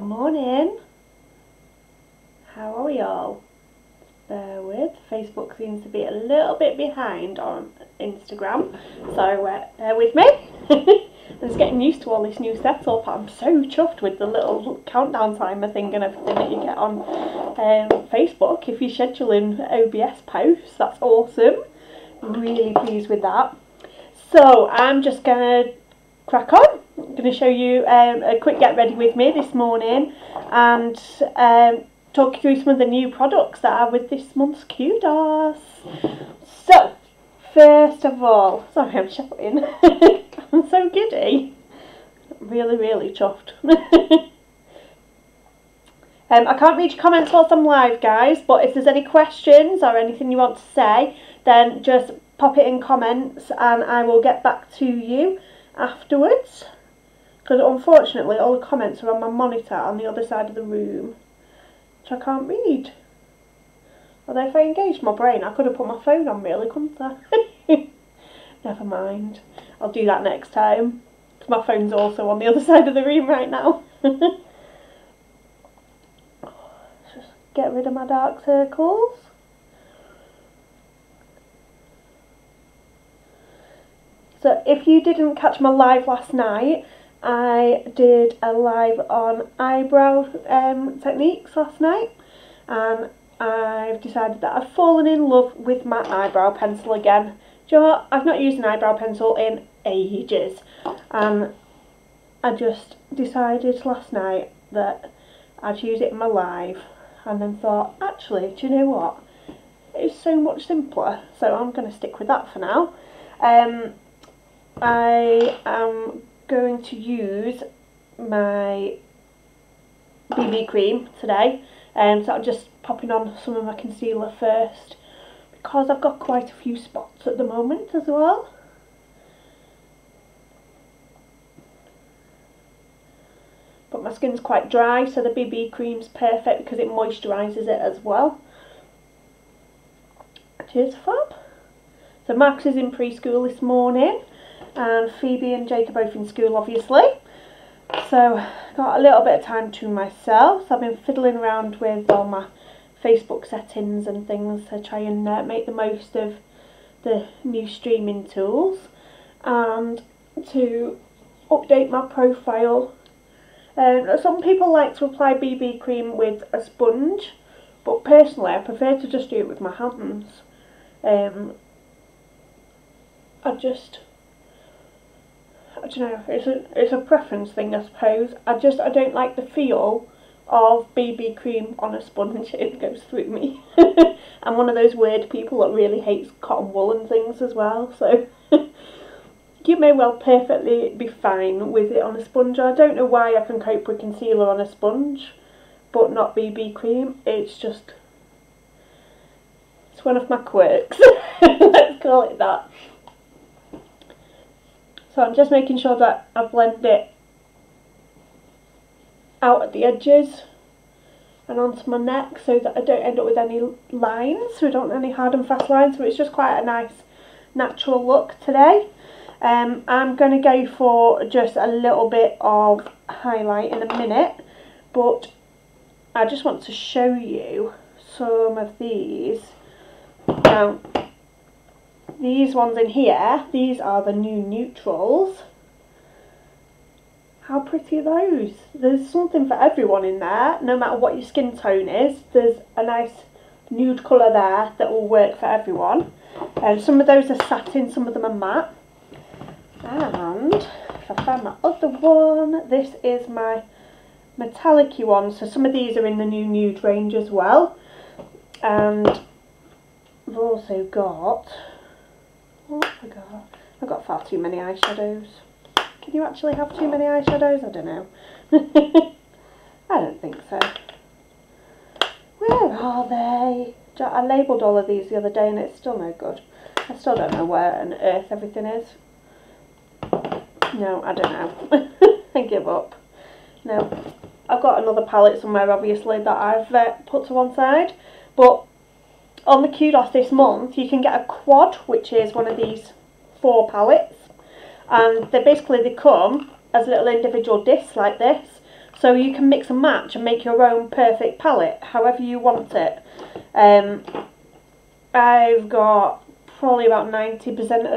morning. How are we all? Bear with. Facebook seems to be a little bit behind on Instagram, so bear with me. I'm just getting used to all this new setup. I'm so chuffed with the little countdown timer thing and everything that you get on Facebook if you're scheduling OBS posts. That's awesome. I'm really pleased with that. So I'm just going to crack on. I'm going to show you a quick get ready with me this morning and talk you through some of the new products that are with this month's Kudos. So, first of all, sorry I'm shouting, I'm so giddy, really chuffed. I can't read your comments whilst I'm live, guys, but if there's any questions or anything you want to say, then just pop it in comments and I will get back to you afterwards, because unfortunately all the comments are on my monitor on the other side of the room, which I can't read. Although if I engaged my brain I could have put my phone on really, couldn't I? Never mind, I'll do that next time, because my phone's also on the other side of the room right now. Just get rid of my dark circles. So if you didn't catch my live last night, I did a live on eyebrow techniques last night, and I've decided that I've fallen in love with my eyebrow pencil again. Do you know what? I've not used an eyebrow pencil in ages, and I just decided last night that I'd use it in my live, and then thought, actually, do you know what? It's so much simpler, so I'm going to stick with that for now. I am going to use my BB cream today, so I'm just popping on some of my concealer first, because I've got quite a few spots at the moment as well. But my skin's quite dry, so the BB cream's perfect because it moisturises it as well. Cheers, fab. So Max is in preschool this morning, and Phoebe and Jake are both in school, obviously. So got a little bit of time to myself. So I've been fiddling around with all my Facebook settings and things to try and make the most of the new streaming tools, and to update my profile. Some people like to apply BB cream with a sponge, but personally I prefer to just do it with my hands. I don't know, it's a preference thing, I suppose. I don't like the feel of BB cream on a sponge. It goes through me. I'm one of those weird people that really hates cotton wool and things as well, so you may well perfectly be fine with it on a sponge. I don't know why I can cope with concealer on a sponge but not BB cream. It's one of my quirks. Let's call it that. So I'm just making sure that I blend it out at the edges and onto my neck, so that I don't end up with any lines, so I don't want any hard and fast lines, so it's just quite a nice natural look today. I'm going to go for just a little bit of highlight in a minute, but I just want to show you some of these. Now, these ones in here, these are the new neutrals. How pretty are those? There's something for everyone in there, no matter what your skin tone is. There's a nice nude colour there that will work for everyone. Some of those are satin, some of them are matte. And if I find my other one, this is my metallic-y one. So some of these are in the new nude range as well. And I've also got... what have I got? I've got far too many eyeshadows. Can you actually have too many eyeshadows? I don't know. I don't think so. Where are they? I labelled all of these the other day and it's still no good. I still don't know where on earth everything is. No, I don't know. I give up. No, I've got another palette somewhere obviously that I've put to one side. But on the Kudos this month you can get a quad, which is one of these 4 palettes, and they come as little individual discs like this. So you can mix and match and make your own perfect palette, however you want it. I've got probably about 90%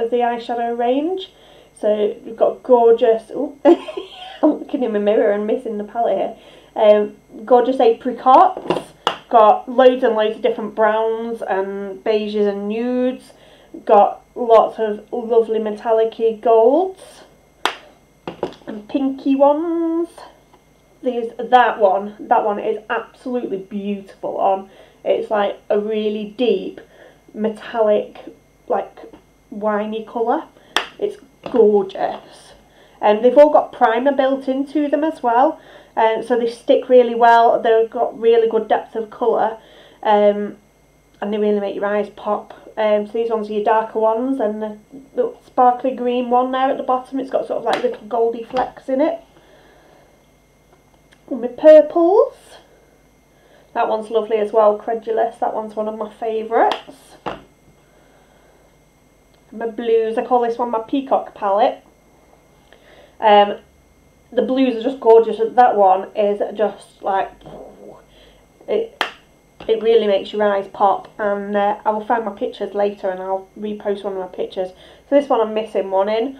of the eyeshadow range. So you've got gorgeous, ooh, I'm looking in my mirror and missing the palette here. Gorgeous apricots, got loads and loads of different browns and beiges and nudes. Got lots of lovely metallic-y golds and pinky ones. That one is absolutely beautiful on. It's like a really deep metallic, like winey colour. It's gorgeous. And they've all got primer built into them as well, so they stick really well. They've got really good depth of colour, and they really make your eyes pop. So these ones are your darker ones, and the little sparkly green one there at the bottom, it's got sort of like little goldy flecks in it. And my purples, that one's lovely as well, Credulous, that one's one of my favourites. My blues, I call this one my Peacock palette. The blues are just gorgeous. That one is just like, it really makes your eyes pop, and I will find my pictures later and I'll repost one of my pictures. So this one I'm missing one in,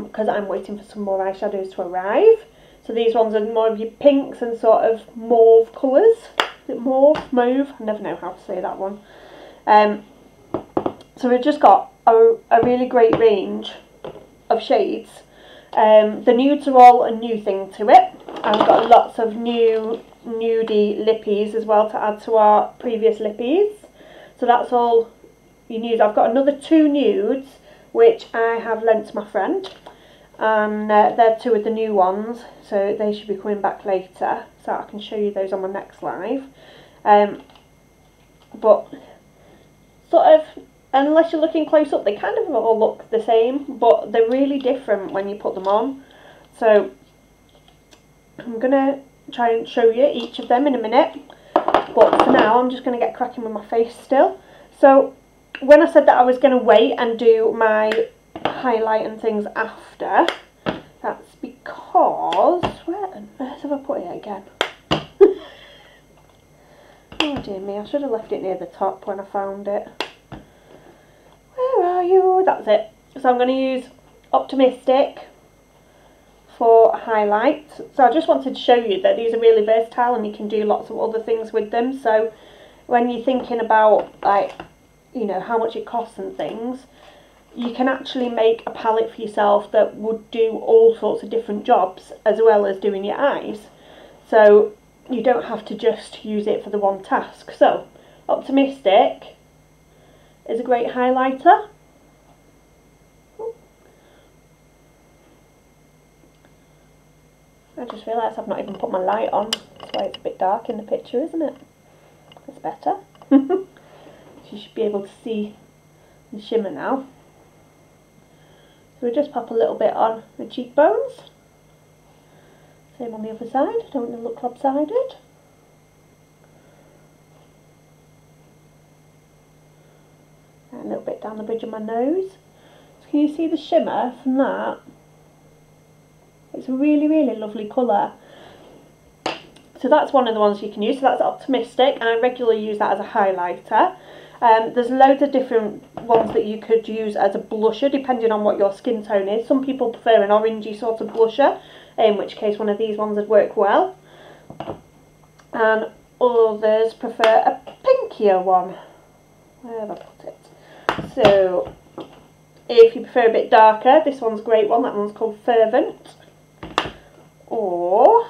because I'm waiting for some more eyeshadows to arrive. So these ones are more of your pinks and sort of mauve colours. Is it mauve? Mauve? I never know how to say that one. So we've just got a really great range of shades. The nudes are all a new thing to it. I've got lots of new nudie lippies as well to add to our previous lippies. So that's all your nudes. I've got another 2 nudes which I have lent to my friend, and they're 2 of the new ones, so they should be coming back later, so I can show you those on my next live. But sort of, unless you're looking close up, they kind of all look the same, but they're really different when you put them on. So I'm going to try and show you each of them in a minute, but for now I'm just going to get cracking with my face still. So when I said that I was going to wait and do my highlight and things after, that's because, where on earth have I put it again? Oh dear me, I should have left it near the top when I found it. Where are you? That's it. So I'm going to use Optimistic for highlights. So I just wanted to show you that these are really versatile and you can do lots of other things with them. So when you're thinking about, like, you know, how much it costs and things, you can actually make a palette for yourself that would do all sorts of different jobs as well as doing your eyes. So you don't have to just use it for the one task. So Optimistic is a great highlighter. I just realised I've not even put my light on. That's why it's a bit dark in the picture, isn't it? It's better. You should be able to see the shimmer now. So we'll just pop a little bit on the cheekbones. Same on the other side. Don't want to look lopsided. And a little bit down the bridge of my nose. So can you see the shimmer from that? It's a really, really lovely colour. So that's one of the ones you can use. So that's Optimistic, and I regularly use that as a highlighter. There's loads of different ones that you could use as a blusher depending on what your skin tone is. Some people prefer an orangey sort of blusher, in which case one of these ones would work well. And others prefer a pinkier one. Where have I put it? So if you prefer a bit darker, this one's a great one. That one's called Fervent. Or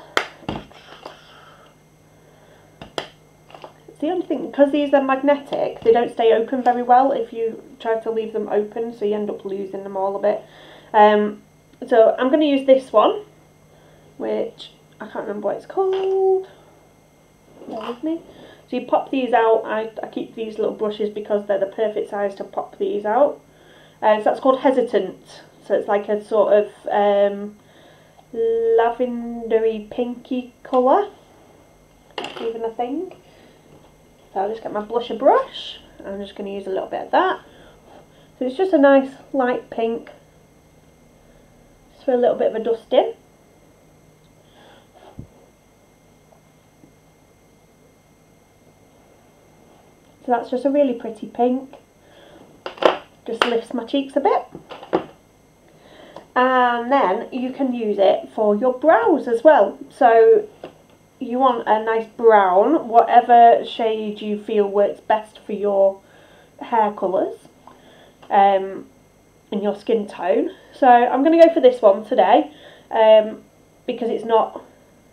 the only thing, because these are magnetic, they don't stay open very well if you try to leave them open, so you end up losing them all a bit. So I'm going to use this one, which I can't remember what it's called. Bear with me. So you pop these out. I keep these little brushes because they're the perfect size to pop these out. So that's called Hesitant. So it's like a sort of lavendery pinky colour, even a thing. So I'll just get my blusher brush. I'm just going to use a little bit of that. So it's just a nice light pink, just for a little bit of a dusting. So that's just a really pretty pink. Just lifts my cheeks a bit. And then you can use it for your brows as well. So you want a nice brown, whatever shade you feel works best for your hair colours and your skin tone. So I'm going to go for this one today because it's not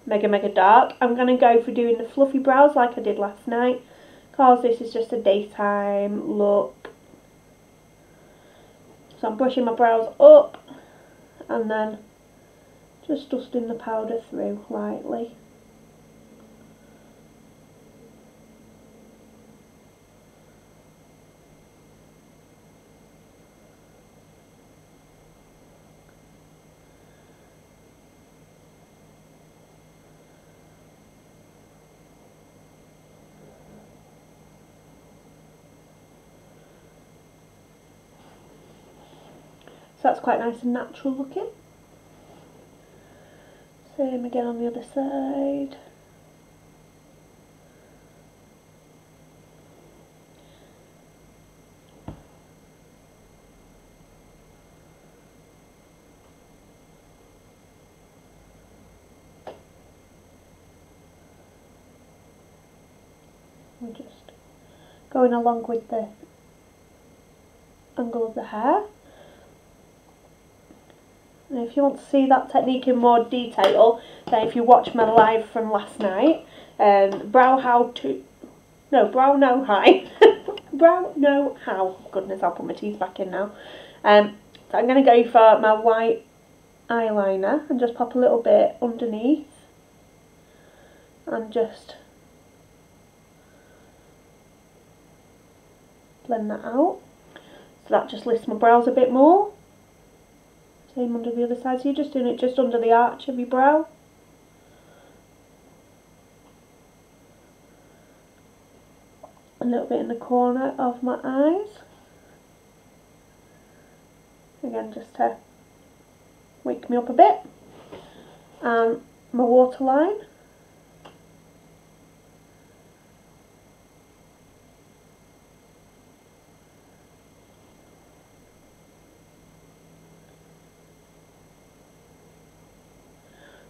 mega dark. I'm going to go for doing the fluffy brows like I did last night, because this is just a daytime look. So I'm brushing my brows up and then just dusting the powder through lightly. So that's quite nice and natural looking. Same again on the other side. We're just going along with the angle of the hair. And if you want to see that technique in more detail, then if you watch my live from last night, Brow Know How. Goodness, I'll put my teeth back in now. So I'm going to go for my white eyeliner and just pop a little bit underneath and just blend that out. So that just lifts my brows a bit more. Same under the other side, so you're just doing it just under the arch of your brow. A little bit in the corner of my eyes. Again, just to wake me up a bit. And my waterline.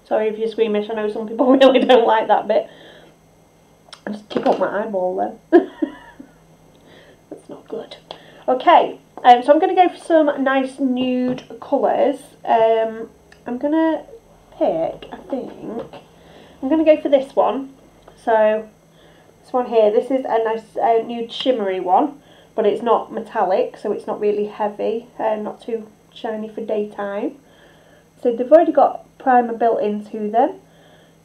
Sorry if you're squeamish, I know some people really don't like that bit. I just tick up my eyeball then. That's not good. Okay, so I'm going to go for some nice nude colours. I'm going to pick, I think, I'm going to go for this one. So, this one here, this is a nice nude shimmery one, but it's not metallic, so it's not really heavy, not too shiny for daytime. So they've already got primer built into them,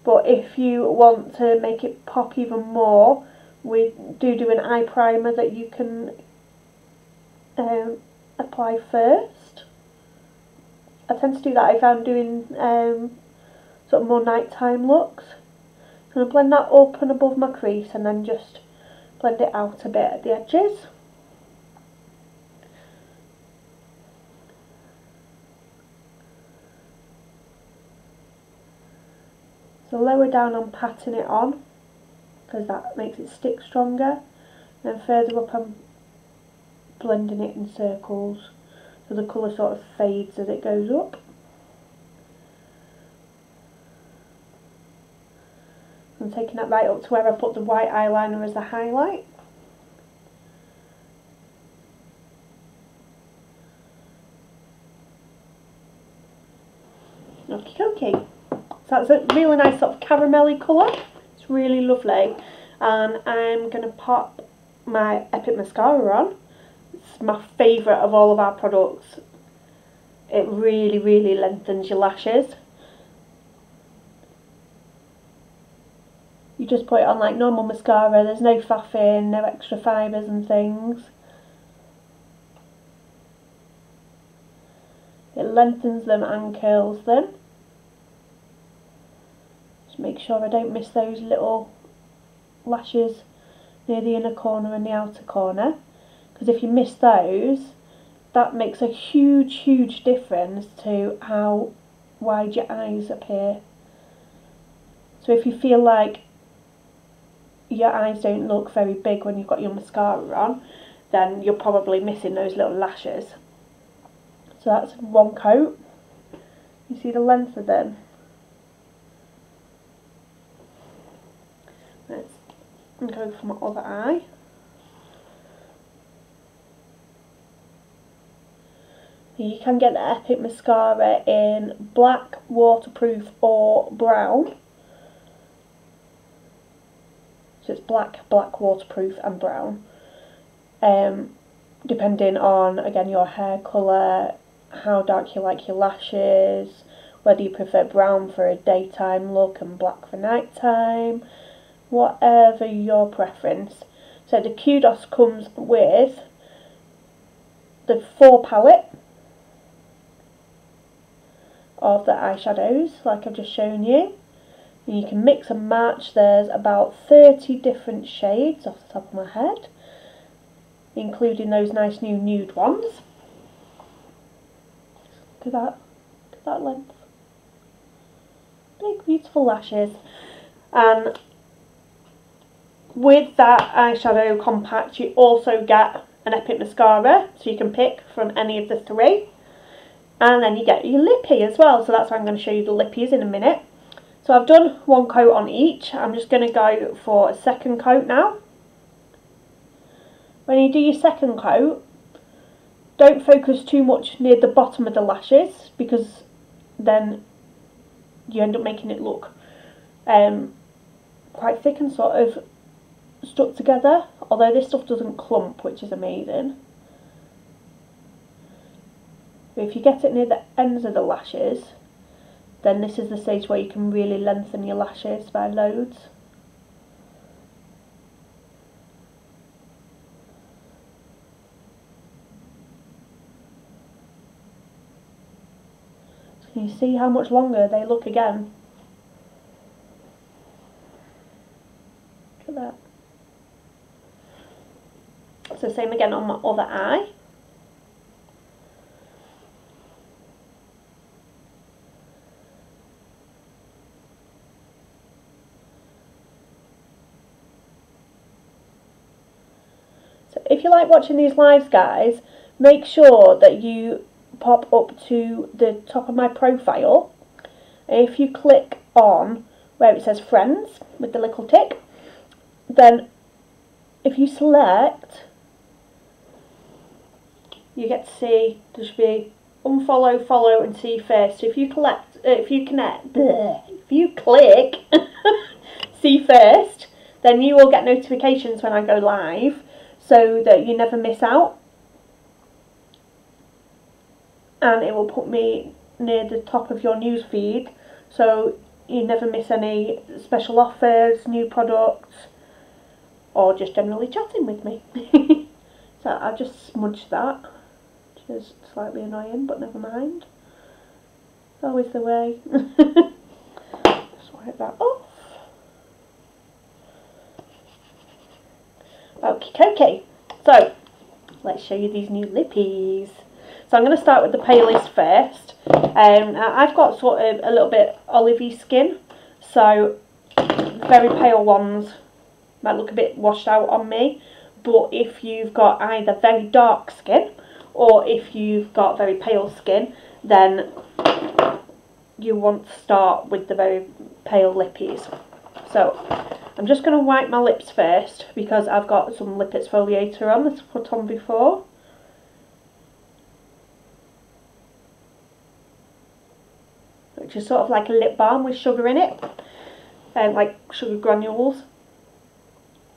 but if you want to make it pop even more, we do an eye primer that you can apply first. I tend to do that if I'm doing sort of more nighttime looks. So I'm going to blend that up and above my crease and then just blend it out a bit at the edges. So lower down I'm patting it on because that makes it stick stronger, and then further up I'm blending it in circles so the colour sort of fades as it goes up. I'm taking that right up to where I put the white eyeliner as a highlight. Okie dokie. So that's a really nice sort of caramelly colour. It's really lovely. And I'm going to pop my Epic mascara on. It's my favourite of all of our products. It really lengthens your lashes. You just put it on like normal mascara. There's no faffing, no extra fibres and things. It lengthens them and curls them. Make sure I don't miss those little lashes near the inner corner and the outer corner, because if you miss those, that makes a huge difference to how wide your eyes appear. So if you feel like your eyes don't look very big when you've got your mascara on, then you're probably missing those little lashes. So that's one coat. You see the length of them? Let's go for my other eye. You can get the Epic mascara in black, waterproof or brown. So it's black, waterproof and brown. Depending on, again, your hair colour, how dark you like your lashes, whether you prefer brown for a daytime look and black for nighttime, whatever your preference. So the Kudos comes with the 4 palette of the eyeshadows, like I've just shown you. And you can mix and match. There's about 30 different shades off the top of my head, including those nice new nude ones. Look at that length. Big beautiful lashes. And with that eyeshadow compact you also get an Epic mascara, so you can pick from any of the 3. And then you get your lippy as well, so that's why I'm going to show you the lippies in a minute. So I've done 1 coat on each. I'm just going to go for a second coat now. When you do your second coat, don't focus too much near the bottom of the lashes, because then you end up making it look quite thick and sort of stuck together, although this stuff doesn't clump, which is amazing. But if you get it near the ends of the lashes, then this is the stage where you can really lengthen your lashes by loads. So can you see how much longer they look again? Look at that. So same again on my other eye. If you like watching these lives, guys, make sure that you pop up to the top of my profile. If you click on where it says friends with the little tick, then if you select, you get to see there should be unfollow, follow and see first. So if you click see first, then you will get notifications when I go live, so that you never miss out. And it will put me near the top of your news feed, so you never miss any special offers, new products, or just generally chatting with me. So I just smudged that, which is slightly annoying, but never mind. Always the way. Just wipe that off. Okay, so let's show you these new lippies. So I'm going to start with the palest first. I've got sort of a little bit olivey skin, so very pale ones might look a bit washed out on me. But if you've got either very dark skin or if you've got very pale skin, then you want to start with the very pale lippies. So I'm just going to wipe my lips first, because I've got some lip exfoliator on that's put on before. Which is sort of like a lip balm with sugar in it, like sugar granules,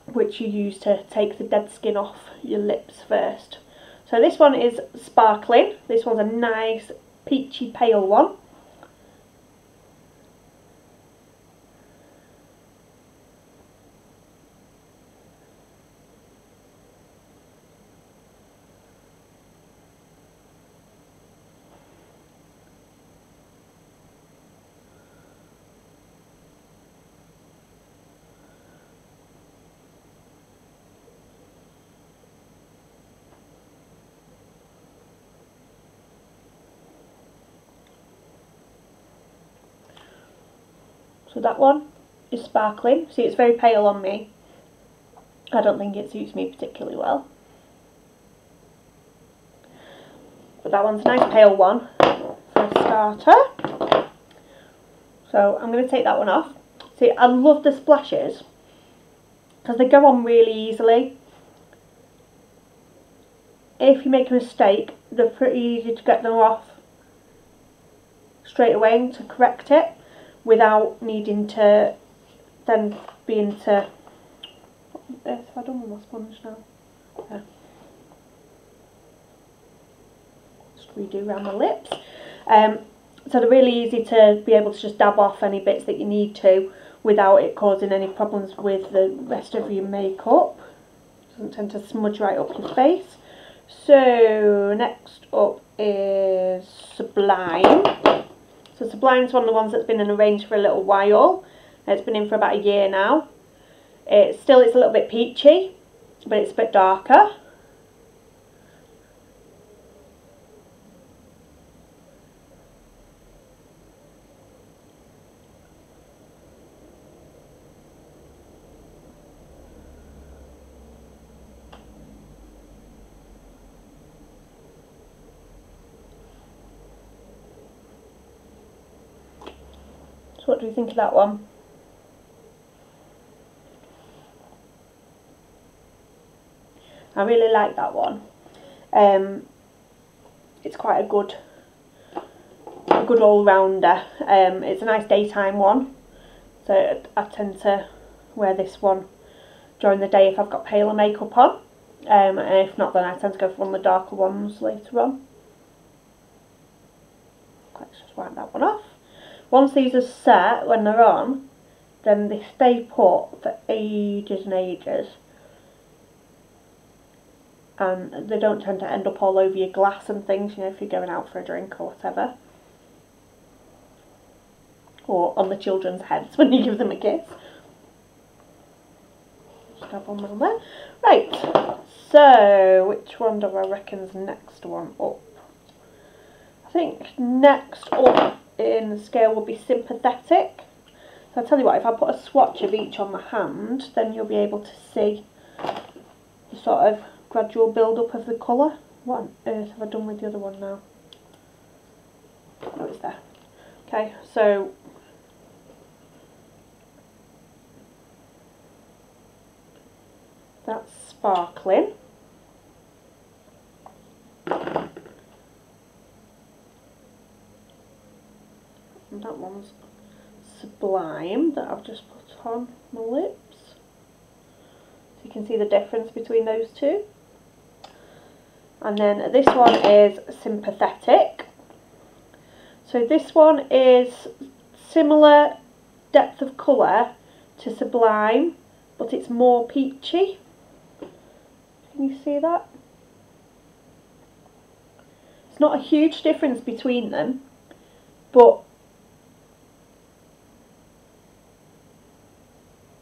which you use to take the dead skin off your lips first. So this one is sparkling. This one's a nice peachy pale one. So that one is sparkling. See, it's very pale on me. I don't think it suits me particularly well. But that one's a nice pale one for a starter. So I'm going to take that one off. See, I love the splashes because they go on really easily. If you make a mistake, they're pretty easy to get them off straight away and to correct it without needing to then be into... What have I done with my sponge now? Yeah. Just redo around my lips. So they're really easy to be able to just dab off any bits that you need to without it causing any problems with the rest of your makeup. Doesn't tend to smudge right up your face. So next up is Sublime. So Sublime's one of the ones that's been in a range for a little while. It's been in for about a year now. It's a little bit peachy, but it's a bit darker. So what do you think of that one? I really like that one. It's quite a good all-rounder. It's a nice daytime one, so I tend to wear this one during the day if I've got paler makeup on, and if not, then I tend to go for one of the darker ones later on. Let's just wipe that one off. Once these are set, when they're on, then they stay put for ages and ages. And they don't tend to end up all over your glass and things, you know, if you're going out for a drink or whatever. Or on the children's heads when you give them a kiss. Just have one on there. Right, so which one do I reckon's next one up? I think next up in the scale will be Sympathetic. So I'll tell you what, if I put a swatch of each on the hand, then you'll be able to see the sort of gradual build up of the colour. What on earth have I done with the other one now? Oh, it's there. Okay, so that's Sparkling. And that one's Sublime that I've just put on my lips. So you can see the difference between those two. And then this one is Sympathetic. So this one is similar depth of colour to Sublime, but it's more peachy. Can you see that? It's not a huge difference between them, but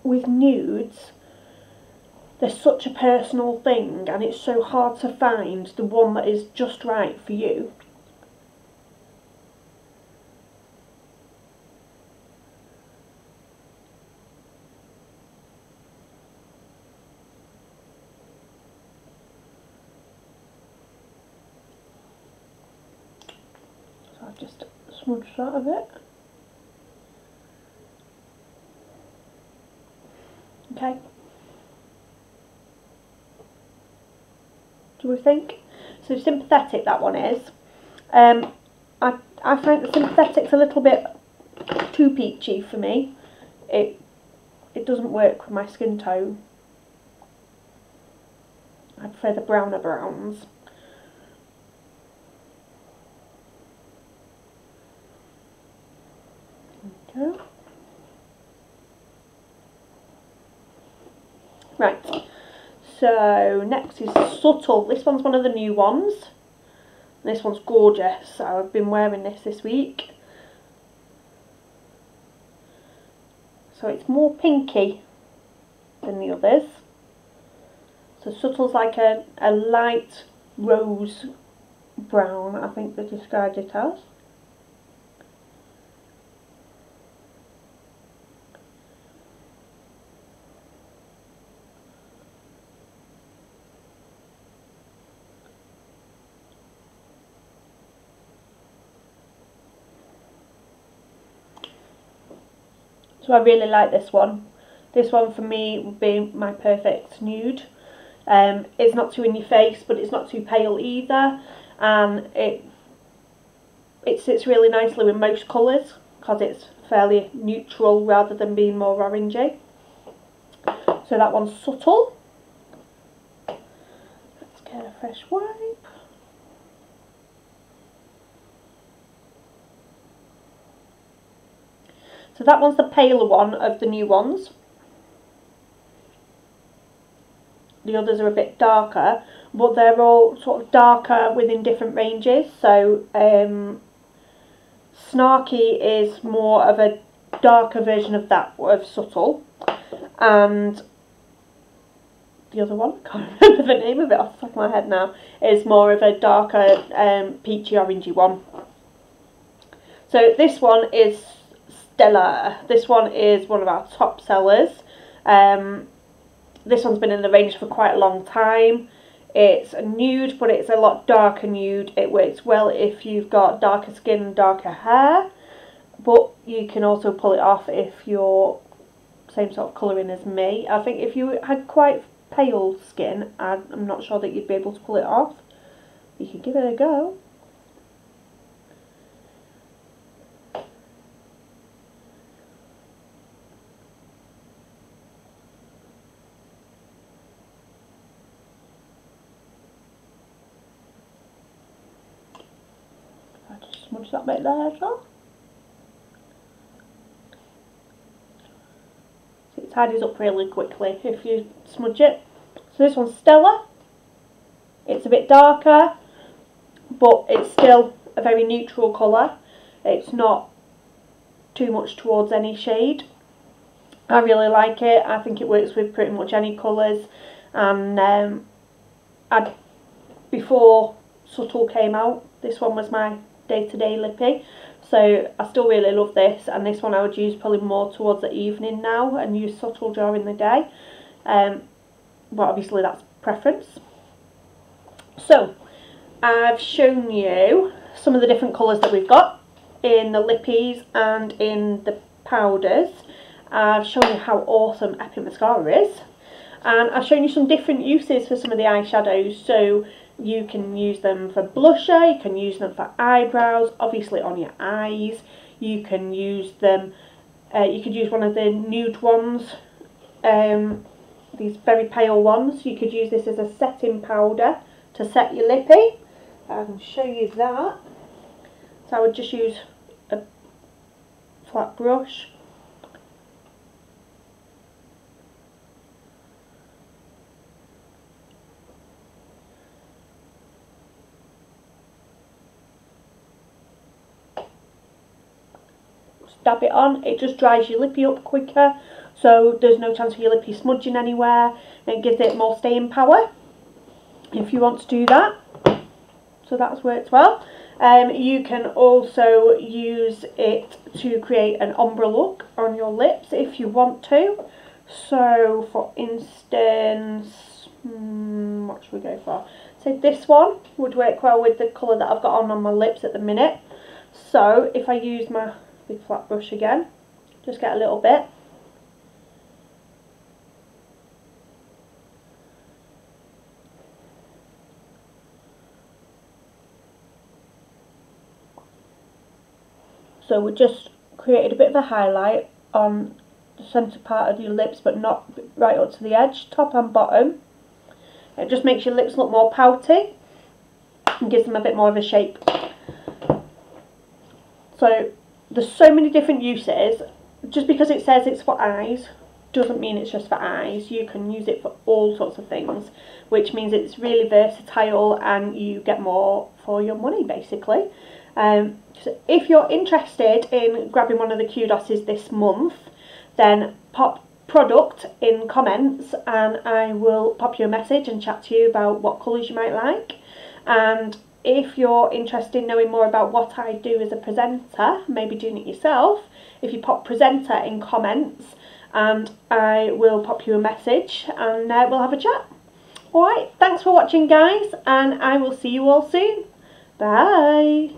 with nudes, they're such a personal thing, and it's so hard to find the one that is just right for you. So I've just smudged that a bit. Okay. Do we think? So Sympathetic, that one is. I find the Sympathetic's a little bit too peachy for me. It doesn't work with my skin tone. I prefer the browner browns. Okay. Right. So next is Subtle. This one's one of the new ones. This one's gorgeous. I've been wearing this week. So it's more pinky than the others. So Subtle's like a light rose brown, I think they described it as. So I really like this one. This one for me would be my perfect nude. It's not too in your face, but it's not too pale either, and it sits really nicely with most colours because it's fairly neutral rather than being more orangey. So that one's subtle. Let's get a fresh wipe. So that one's the paler one of the new ones. The others are a bit darker, but they're all sort of darker within different ranges. So Snarky is more of a darker version of that, of subtle, and the other one, I can't remember the name of it off the top of my head now, is more of a darker peachy orangey one. So this one is Stella. This one is one of our top sellers. This one's been in the range for quite a long time. It's a nude, but it's a lot darker nude. It works well if you've got darker skin and darker hair, but you can also pull it off if you're same sort of colouring as me. I think if you had quite pale skin, I'm not sure that you'd be able to pull it off. You can give it a go. Smudge that bit there as well. So it tidies up really quickly if you smudge it. So this one's Stella. It's a bit darker, but it's still a very neutral colour. It's not too much towards any shade. I really like it. I think it works with pretty much any colours. And before Subtle came out, this one was my day-to-day lippy, so I still really love this, and this one I would use probably more towards the evening now and use Subtle during the day, but obviously that's preference. So I've shown you some of the different colours that we've got in the lippies and in the powders. I've shown you how awesome Epic Mascara is, and I've shown you some different uses for some of the eyeshadows. So you can use them for blusher, you can use them for eyebrows, obviously on your eyes. You can use them, you could use one of the nude ones, these very pale ones. You could use this as a setting powder to set your lippy. I can show you that. So I would just use a flat brush. Dab it on. It just dries your lippy up quicker, so there's no chance of your lippy smudging anywhere. It gives it more staying power if you want to do that. So that's worked well. You can also use it to create an ombre look on your lips if you want to. So for instance, what should we go for? So this one would work well with the colour that I've got on my lips at the minute. So if I use my big flat brush again, just get a little bit. So we just created a bit of a highlight on the centre part of your lips, but not right up to the edge, top and bottom. It just makes your lips look more pouty and gives them a bit more of a shape. So there's so many different uses. Just because it says it's for eyes doesn't mean it's just for eyes. You can use it for all sorts of things, which means it's really versatile and you get more for your money basically. So if you're interested in grabbing one of the Kudoses this month, then pop product in comments and I will pop you a message and chat to you about what colours you might like. And if you're interested in knowing more about what I do as a presenter, maybe doing it yourself, if you pop presenter in comments and I will pop you a message and we'll have a chat. Alright, thanks for watching guys, and I will see you all soon. Bye.